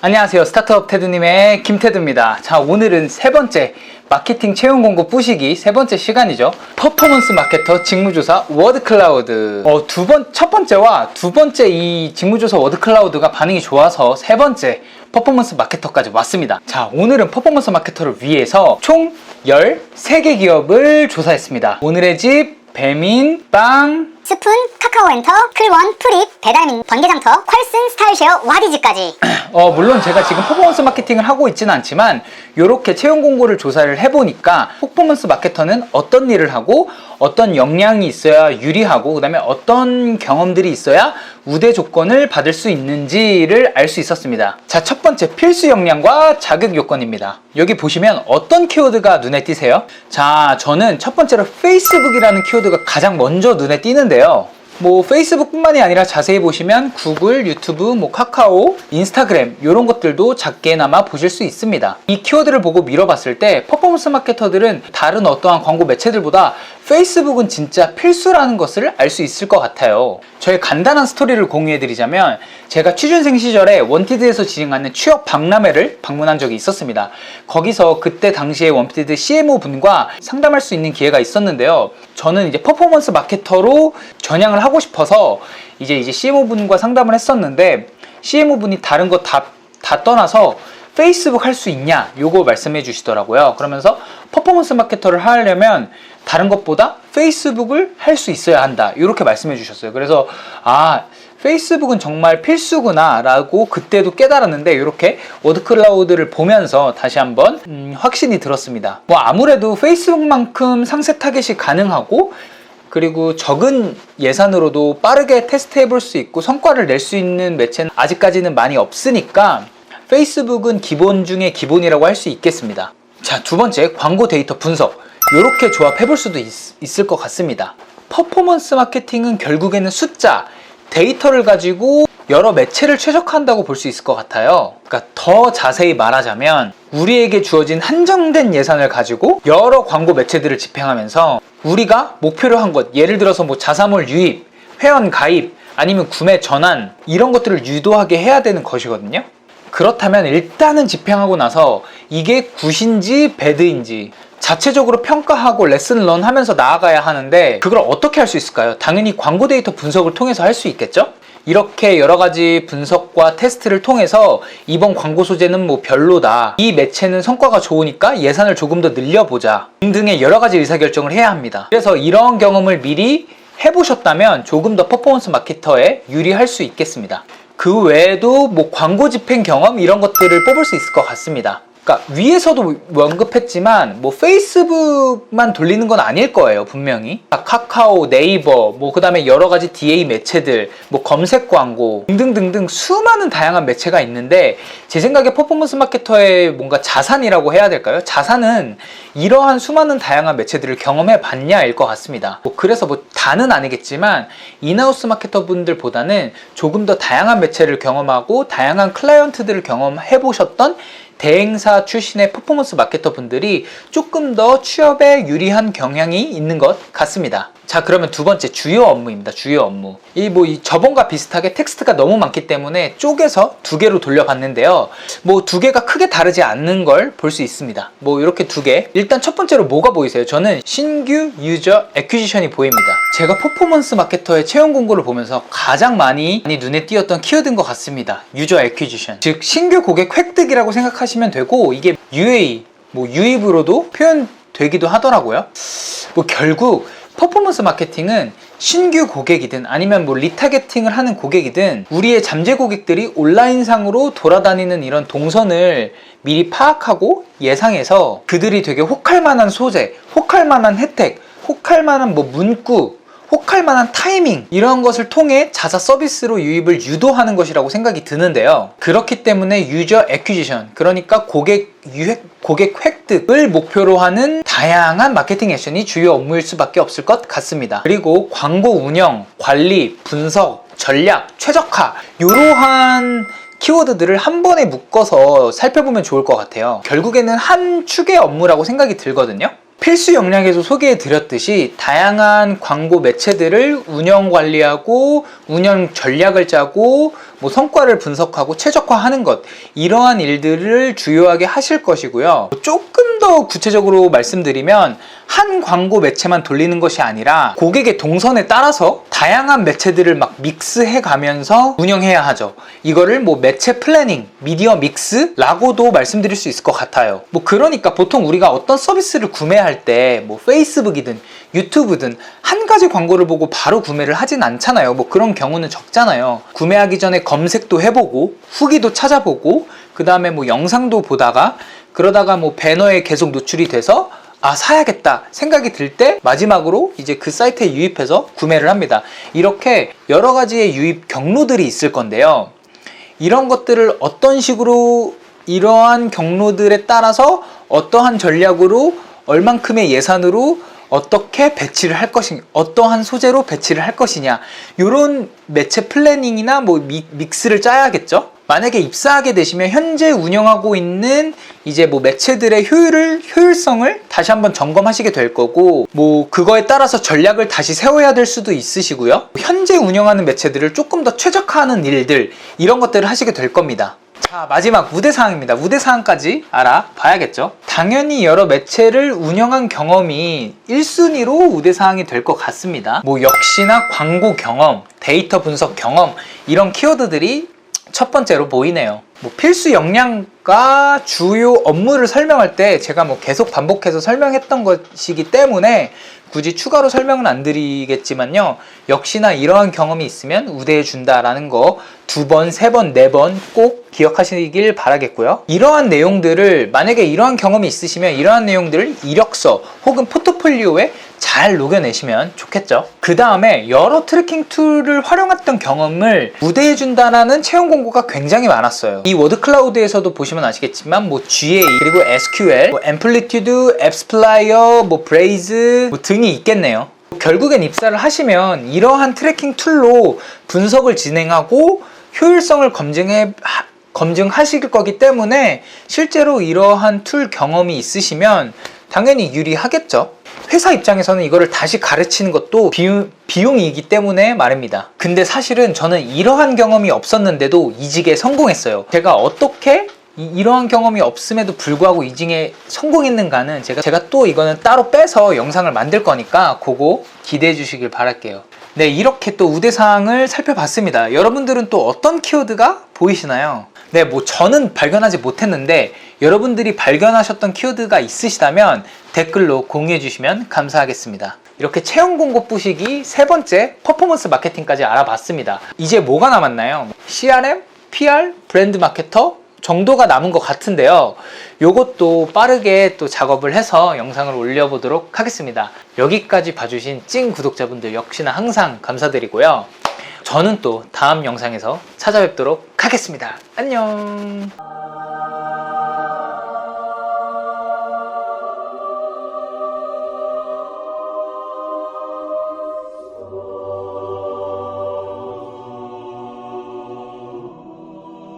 안녕하세요. 스타트업 테두님의 김태두입니다. 자, 오늘은 세 번째 마케팅 채용 공고 뿌시기 세 번째 시간이죠. 퍼포먼스 마케터 직무조사 워드클라우드. 첫 번째와 두 번째 이 직무조사 워드클라우드가 반응이 좋아서 세 번째 퍼포먼스 마케터까지 왔습니다. 자, 오늘은 퍼포먼스 마케터를 위해서 총 13개 기업을 조사했습니다. 오늘의 집, 배민, 빵, 스푼, 카카오엔터, 클원, 프릿, 배달민, 번개장터, 퀄슨, 스타일쉐어, 와디즈까지. 물론 제가 지금 퍼포먼스 마케팅을 하고 있지는 않지만 이렇게 채용 공고를 조사를 해보니까 퍼포먼스 마케터는 어떤 일을 하고 어떤 역량이 있어야 유리하고 그 다음에 어떤 경험들이 있어야 우대 조건을 받을 수 있는지를 알 수 있었습니다. 자, 첫 번째 필수 역량과 자격 요건입니다. 여기 보시면 어떤 키워드가 눈에 띄세요? 자, 저는 첫 번째로 페이스북이라는 키워드가 가장 먼저 눈에 띄는데요. 페이스북뿐만이 아니라 자세히 보시면 구글, 유튜브, 카카오, 인스타그램 이런 것들도 작게나마 보실 수 있습니다. 이 키워드를 보고 밀어봤을 때 퍼포먼스 마케터들은 다른 어떠한 광고 매체들보다 페이스북은 진짜 필수라는 것을 알 수 있을 것 같아요. 저의 간단한 스토리를 공유해드리자면 제가 취준생 시절에 원티드에서 진행하는 취업 박람회를 방문한 적이 있었습니다. 거기서 그때 당시에 원티드 CMO 분과 상담할 수 있는 기회가 있었는데요. 저는 이제 퍼포먼스 마케터로 전향을 하고 싶어서 이제 CMO 분과 상담을 했었는데 CMO 분이 다른 거 다 떠나서 페이스북 할 수 있냐 요거 말씀해 주시더라고요. 그러면서 퍼포먼스 마케터를 하려면 다른 것보다 페이스북을 할 수 있어야 한다 이렇게 말씀해 주셨어요. 그래서 페이스북은 정말 필수구나 라고 그때도 깨달았는데 이렇게 워드클라우드를 보면서 다시 한번 확신이 들었습니다. 아무래도 페이스북만큼 상세 타겟이 가능하고 그리고 적은 예산으로도 빠르게 테스트해 볼 수 있고 성과를 낼 수 있는 매체는 아직까지는 많이 없으니까 페이스북은 기본 중에 기본이라고 할 수 있겠습니다. 자, 두 번째 광고 데이터 분석. 이렇게 조합해 볼 수도 있을 것 같습니다. 퍼포먼스 마케팅은 결국에는 숫자, 데이터를 가지고 여러 매체를 최적화한다고 볼 수 있을 것 같아요. 그러니까 더 자세히 말하자면 우리에게 주어진 한정된 예산을 가지고 여러 광고 매체들을 집행하면서 우리가 목표로 한 것, 예를 들어서 자사몰 유입, 회원 가입, 아니면 구매 전환 이런 것들을 유도하게 해야 되는 것이거든요. 그렇다면 일단은 집행하고 나서 이게 굿인지 배드인지 자체적으로 평가하고 레슨 런 하면서 나아가야 하는데 그걸 어떻게 할 수 있을까요? 당연히 광고 데이터 분석을 통해서 할 수 있겠죠? 이렇게 여러 가지 분석과 테스트를 통해서 이번 광고 소재는 별로다. 이 매체는 성과가 좋으니까 예산을 조금 더 늘려보자. 등등의 여러 가지 의사결정을 해야 합니다. 그래서 이런 경험을 미리 해보셨다면 조금 더 퍼포먼스 마케터에 유리할 수 있겠습니다. 그 외에도 광고 집행 경험 이런 것들을 뽑을 수 있을 것 같습니다. 그러니까 위에서도 언급했지만 페이스북만 돌리는 건 아닐 거예요, 분명히. 카카오, 네이버, 그 다음에 여러 가지 DA 매체들, 검색 광고 등등등등 수많은 다양한 매체가 있는데 제 생각에 퍼포먼스 마케터의 뭔가 자산이라고 해야 될까요? 자산은 이러한 수많은 다양한 매체들을 경험해 봤냐일 것 같습니다. 그래서 다는 아니겠지만 인하우스 마케터 분들보다는 조금 더 다양한 매체를 경험하고 다양한 클라이언트들을 경험해 보셨던 대행사 출신의 퍼포먼스 마케터 분들이 조금 더 취업에 유리한 경향이 있는 것 같습니다. 자, 그러면 두 번째 주요 업무입니다. 주요 업무. 이 저번과 비슷하게 텍스트가 너무 많기 때문에 쪼개서 두 개로 돌려봤는데요. 두 개가 크게 다르지 않는 걸 볼 수 있습니다. 이렇게 두 개. 일단 첫 번째로 뭐가 보이세요? 저는 신규 유저 애퀴지션이 보입니다. 제가 퍼포먼스 마케터의 채용 공고를 보면서 가장 많이 눈에 띄었던 키워드인 것 같습니다. 유저 애퀴지션. 즉, 신규 고객 획득이라고 생각하시면 되고 이게 UA, 유입으로도 표현되기도 하더라고요. 결국 퍼포먼스 마케팅은 신규 고객이든 아니면 리타게팅을 하는 고객이든 우리의 잠재 고객들이 온라인상으로 돌아다니는 이런 동선을 미리 파악하고 예상해서 그들이 되게 혹할 만한 소재, 혹할 만한 혜택, 혹할 만한 문구, 혹할 만한 타이밍 이런 것을 통해 자사 서비스로 유입을 유도하는 것이라고 생각이 드는데요. 그렇기 때문에 유저 애퀴지션, 그러니까 고객 획득을 목표로 하는 다양한 마케팅 액션이 주요 업무일 수밖에 없을 것 같습니다. 그리고 광고 운영, 관리, 분석, 전략, 최적화 이러한 키워드들을 한 번에 묶어서 살펴보면 좋을 것 같아요. 결국에는 한 축의 업무라고 생각이 들거든요. 필수 역량에서 소개해 드렸듯이 다양한 광고 매체들을 운영 관리하고 운영 전략을 짜고 뭐 성과를 분석하고 최적화하는 것, 이러한 일들을 주요하게 하실 것이고요. 조금 더 구체적으로 말씀드리면 한 광고 매체만 돌리는 것이 아니라 고객의 동선에 따라서 다양한 매체들을 막 믹스해 가면서 운영해야 하죠. 이거를 뭐 매체 플래닝, 미디어 믹스라고도 말씀드릴 수 있을 것 같아요. 뭐 그러니까 보통 우리가 어떤 서비스를 구매할 때 뭐 페이스북이든 유튜브든 한 가지 광고를 보고 바로 구매를 하진 않잖아요. 뭐 그런 경우는 적잖아요. 구매하기 전에 검색도 해보고 후기도 찾아보고 그 다음에 뭐 영상도 보다가 그러다가 뭐 배너에 계속 노출이 돼서 아, 사야겠다 생각이 들 때 마지막으로 이제 그 사이트에 유입해서 구매를 합니다. 이렇게 여러 가지의 유입 경로들이 있을 건데요. 이런 것들을 어떤 식으로 이러한 경로들에 따라서 어떠한 전략으로 얼만큼의 예산으로 어떻게 배치를 할 것이냐, 어떠한 소재로 배치를 할 것이냐, 이런 매체 플래닝이나 뭐 믹스를 짜야겠죠. 만약에 입사하게 되시면 현재 운영하고 있는 이제 뭐 매체들의 효율성을 다시 한번 점검하시게 될 거고, 뭐 그거에 따라서 전략을 다시 세워야 될 수도 있으시고요. 현재 운영하는 매체들을 조금 더 최적화하는 일들, 이런 것들을 하시게 될 겁니다. 자, 마지막 우대사항입니다. 우대사항까지 알아봐야겠죠. 당연히 여러 매체를 운영한 경험이 1순위로 우대사항이 될 것 같습니다. 뭐 역시나 광고 경험, 데이터 분석 경험, 이런 키워드들이 첫 번째로 보이네요. 뭐 필수 역량과 주요 업무를 설명할 때 제가 뭐 계속 반복해서 설명했던 것이기 때문에 굳이 추가로 설명은 안 드리겠지만요. 역시나 이러한 경험이 있으면 우대해 준다라는 거 2번, 3번, 4번 꼭 기억하시길 바라겠고요. 이러한 내용들을, 만약에 이러한 경험이 있으시면 이러한 내용들을 이력서 혹은 포트폴리오에 잘 녹여내시면 좋겠죠. 그 다음에 여러 트래킹 툴을 활용했던 경험을 우대해 준다라는 채용 공고가 굉장히 많았어요. 이 워드 클라우드에서도 보시면 아시겠지만 뭐 GA, 그리고 SQL, 뭐 앰플리튜드, 앱스플라이어, 뭐 브레이즈 뭐 등이 있겠네요. 결국엔 입사를 하시면 이러한 트래킹 툴로 분석을 진행하고 효율성을 검증하실 거기 때문에 실제로 이러한 툴 경험이 있으시면 당연히 유리하겠죠. 회사 입장에서는 이거를 다시 가르치는 것도 비용이기 때문에 말입니다. 근데 사실은 저는 이러한 경험이 없었는데도 이직에 성공했어요. 제가 어떻게 이러한 경험이 없음에도 불구하고 이직에 성공했는가는 제가 또 이거는 따로 빼서 영상을 만들 거니까 그거 기대해 주시길 바랄게요. 네, 이렇게 또 우대사항을 살펴봤습니다. 여러분들은 또 어떤 키워드가 보이시나요? 네, 뭐 저는 발견하지 못했는데 여러분들이 발견하셨던 키워드가 있으시다면 댓글로 공유해 주시면 감사하겠습니다. 이렇게 채용 공고 뿌시기 3번째 퍼포먼스 마케팅까지 알아봤습니다. 이제 뭐가 남았나요? CRM, PR, 브랜드 마케터 정도가 남은 것 같은데요. 요것도 빠르게 또 작업을 해서 영상을 올려보도록 하겠습니다. 여기까지 봐주신 찐 구독자분들 역시나 항상 감사드리고요. 저는 또 다음 영상에서 찾아뵙도록 하겠습니다. 안녕.